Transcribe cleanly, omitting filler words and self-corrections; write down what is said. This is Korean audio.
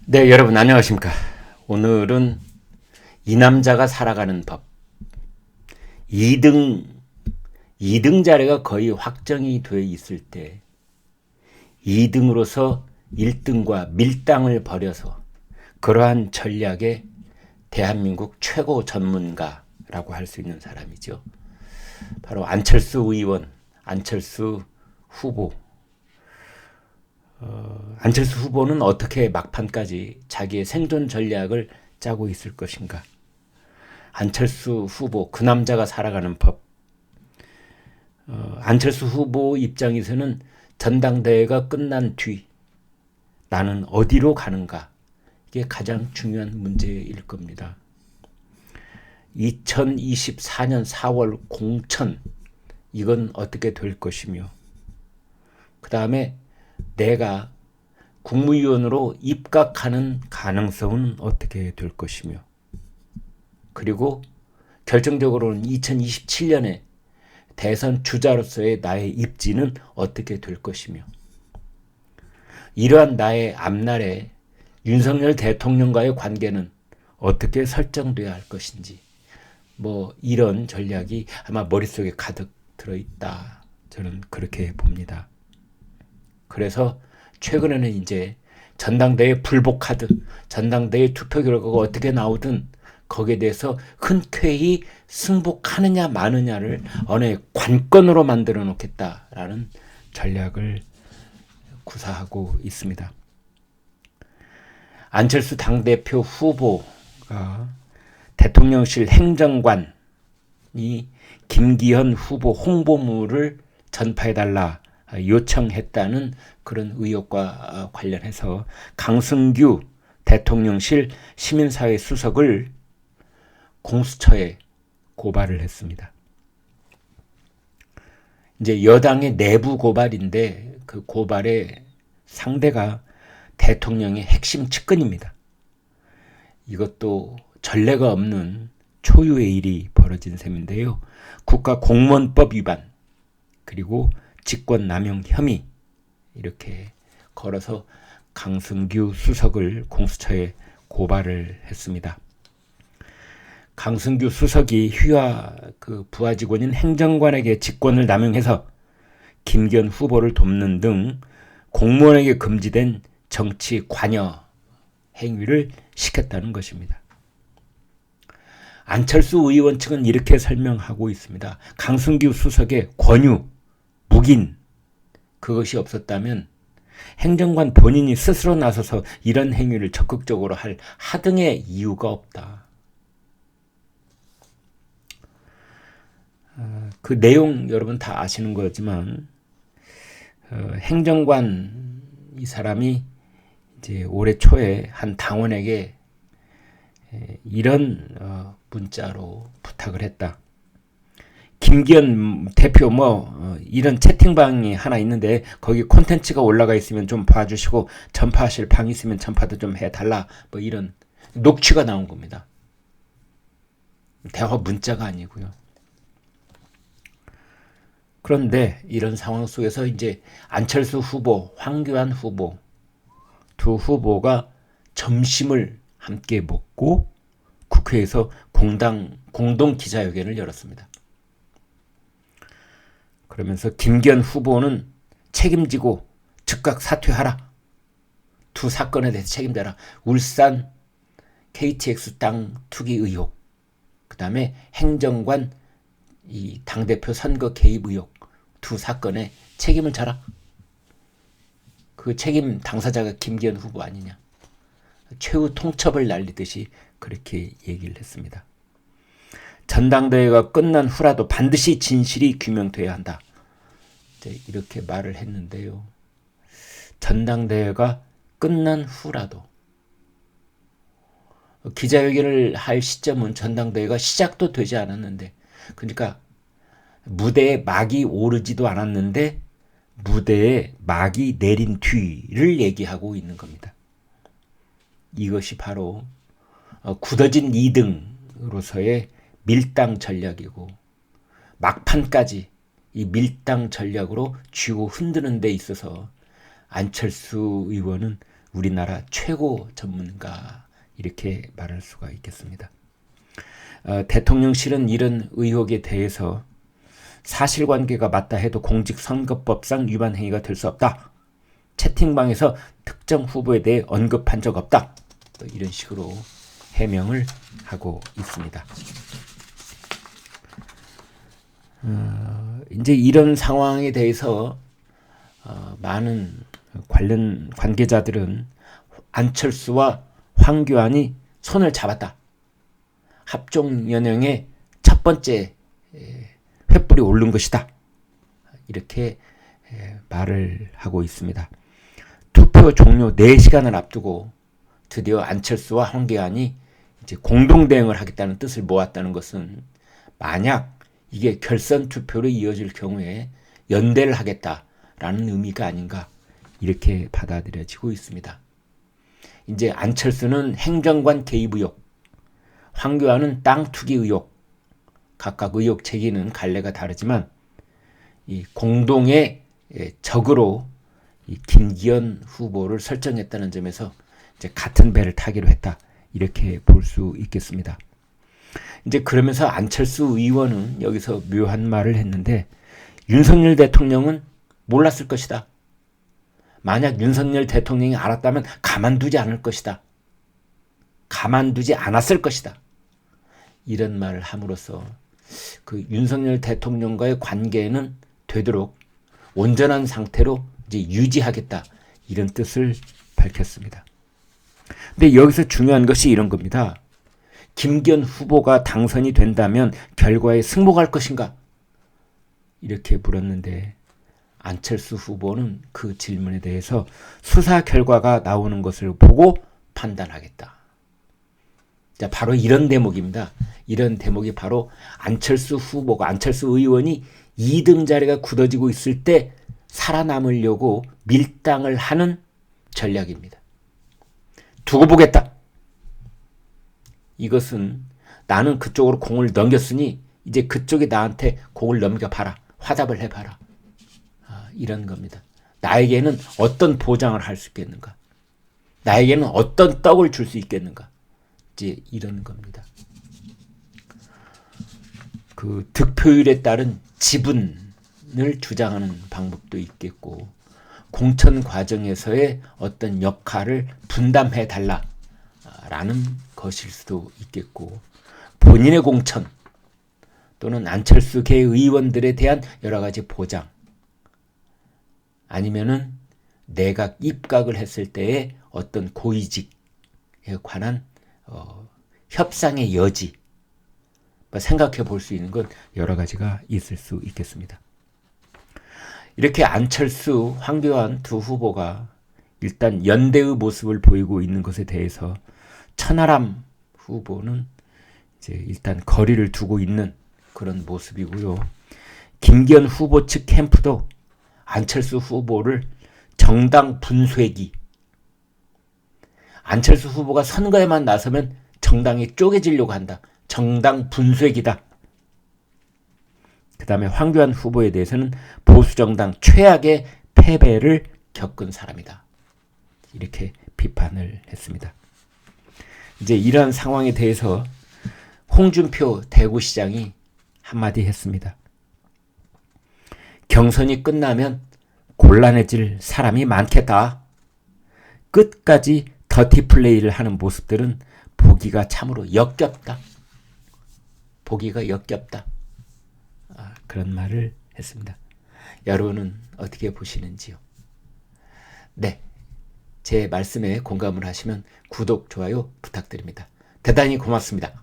네, 여러분 안녕하십니까? 오늘은 이 남자가 살아가는 법 2등 2등 자리가 거의 확정이 돼 있을 때 2등으로서 1등과 밀당을 벌여서 그러한 전략의 대한민국 최고 전문가라고 할 수 있는 사람이죠. 바로 안철수 의원, 안철수 후보. 안철수 후보는 어떻게 막판까지 자기의 생존 전략을 짜고 있을 것인가? 안철수 후보, 그 남자가 살아가는 법. 안철수 후보 입장에서는 전당대회가 끝난 뒤 나는 어디로 가는가? 이게 가장 중요한 문제일 겁니다. 2024년 4월 공천, 이건 어떻게 될 것이며, 그 다음에 내가 국무위원으로 입각하는 가능성은 어떻게 될 것이며, 그리고 결정적으로는 2027년에 대선 주자로서의 나의 입지는 어떻게 될 것이며, 이러한 나의 앞날에 윤석열 대통령과의 관계는 어떻게 설정돼야 할 것인지, 이런 전략이 아마 머릿속에 가득 들어있다. 저는 그렇게 봅니다. 그래서 최근에는 이제 전당대회 불복하든 전당대회 투표 결과가 어떻게 나오든 거기에 대해서 흔쾌히 승복하느냐 마느냐를 어느 관건으로 만들어 놓겠다라는 전략을 구사하고 있습니다. 안철수 당대표 후보가 대통령실 행정관이 김기현 후보 홍보물을 전파해달라 요청했다는 그런 의혹과 관련해서 강승규 대통령실 시민사회 수석을 공수처에 고발을 했습니다. 이제 여당의 내부 고발인데 그 고발의 상대가 대통령의 핵심 측근입니다. 이것도 전례가 없는 초유의 일이 벌어진 셈인데요. 국가공무원법 위반 그리고 직권남용 혐의 이렇게 걸어서 강승규 수석을 공수처에 고발을 했습니다. 강승규 수석이 휘하 부하 직원인 행정관에게 직권을 남용해서 김기현 후보를 돕는 등 공무원에게 금지된 정치 관여 행위를 시켰다는 것입니다. 안철수 의원 측은 이렇게 설명하고 있습니다. 강승규 수석의 권유, 묵인 그것이 없었다면 행정관 본인이 스스로 나서서 이런 행위를 적극적으로 할 하등의 이유가 없다. 그 내용 여러분 다 아시는 거지만 행정관 이 사람이 이제 올해 초에 한 당원에게 이런 문자로 부탁을 했다. 김기현 대표 이런 채팅방이 하나 있는데 거기 콘텐츠가 올라가 있으면 좀 봐주시고 전파하실 방 있으면 전파도 좀 해달라. 이런 녹취가 나온 겁니다. 대화 문자가 아니고요. 그런데 이런 상황 속에서 이제 안철수 후보, 황교안 후보 두 후보가 점심을 함께 먹고 국회에서 공동 기자회견을 열었습니다. 그러면서 김기현 후보는 책임지고 즉각 사퇴하라. 두 사건에 대해서 책임져라. 울산 KTX 땅 투기 의혹, 그 다음에 행정관 이 당대표 선거 개입 의혹 두 사건에 책임을 져라. 그 책임 당사자가 김기현 후보 아니냐. 최후 통첩을 날리듯이 그렇게 얘기를 했습니다. 전당대회가 끝난 후라도 반드시 진실이 규명돼야 한다. 이렇게 말을 했는데요. 전당대회가 끝난 후라도 기자회견을 할 시점은 전당대회가 시작도 되지 않았는데, 그러니까 무대에 막이 오르지도 않았는데 무대에 막이 내린 뒤를 얘기하고 있는 겁니다. 이것이 바로 굳어진 2등으로서의 밀당 전략이고, 막판까지 이 밀당 전략으로 쥐고 흔드는 데 있어서 안철수 의원은 우리나라 최고 전문가 이렇게 말할 수가 있겠습니다. 대통령실은 이런 의혹에 대해서 사실관계가 맞다 해도 공직선거법상 위반 행위가 될 수 없다. 채팅방에서 특정 후보에 대해 언급한 적 없다. 이런 식으로 해명을 하고 있습니다. 이제 이런 상황에 대해서 많은 관련 관계자들은 안철수와 황교안이 손을 잡았다. 합종연행의 첫 번째 횃불이 오른 것이다. 이렇게 말을 하고 있습니다. 투표 종료 4시간을 앞두고 드디어 안철수와 황교안이 이제 공동 대응을 하겠다는 뜻을 모았다는 것은 만약 이게 결선 투표로 이어질 경우에 연대를 하겠다라는 의미가 아닌가 이렇게 받아들여지고 있습니다. 이제 안철수는 행정관 개입 의혹, 황교안은 땅 투기 의혹, 각각 의혹 제기는 갈래가 다르지만 이 공동의 적으로 이 김기현 후보를 설정했다는 점에서 이제 같은 배를 타기로 했다 이렇게 볼 수 있겠습니다. 이제 그러면서 안철수 의원은 여기서 묘한 말을 했는데 윤석열 대통령은 몰랐을 것이다. 만약 윤석열 대통령이 알았다면 가만두지 않을 것이다. 가만두지 않았을 것이다. 이런 말을 함으로써 그 윤석열 대통령과의 관계는 되도록 온전한 상태로 이제 유지하겠다. 이런 뜻을 밝혔습니다. 근데 여기서 중요한 것이 이런 겁니다. 김기현 후보가 당선이 된다면 결과에 승복할 것인가? 이렇게 물었는데 안철수 후보는 그 질문에 대해서 수사 결과가 나오는 것을 보고 판단하겠다. 자, 바로 이런 대목입니다. 이런 대목이 바로 안철수 후보가, 안철수 의원이 2등 자리가 굳어지고 있을 때 살아남으려고 밀당을 하는 전략입니다. 두고 보겠다. 이것은 나는 그쪽으로 공을 넘겼으니 이제 그쪽이 나한테 공을 넘겨봐라. 화답을 해봐라. 이런 겁니다. 나에게는 어떤 보장을 할 수 있겠는가? 나에게는 어떤 떡을 줄 수 있겠는가? 이제 이런 겁니다. 그 득표율에 따른 지분을 주장하는 방법도 있겠고 공천 과정에서의 어떤 역할을 분담해 달라라는 것일 수도 있겠고 본인의 공천 또는 안철수계 의원들에 대한 여러 가지 보장 아니면은 내각 입각을 했을 때의 어떤 고위직에 관한 협상의 여지 생각해 볼 수 있는 건 여러 가지가 있을 수 있겠습니다. 이렇게 안철수, 황교안 두 후보가 일단 연대의 모습을 보이고 있는 것에 대해서 천하람 후보는 이제 일단 거리를 두고 있는 그런 모습이고요. 김기현 후보 측 캠프도 안철수 후보를 정당 분쇄기, 안철수 후보가 선거에만 나서면 정당이 쪼개지려고 한다. 정당 분쇄기다. 그 다음에 황교안 후보에 대해서는 보수정당 최악의 패배를 겪은 사람이다. 이렇게 비판을 했습니다. 이제 이러한 상황에 대해서 홍준표 대구시장이 한마디 했습니다. 경선이 끝나면 곤란해질 사람이 많겠다. 끝까지 더티 플레이를 하는 모습들은 보기가 참으로 역겹다. 보기가 역겹다. 그런 말을 했습니다. 여러분은 어떻게 보시는지요? 네, 제 말씀에 공감을 하시면 구독, 좋아요 부탁드립니다. 대단히 고맙습니다.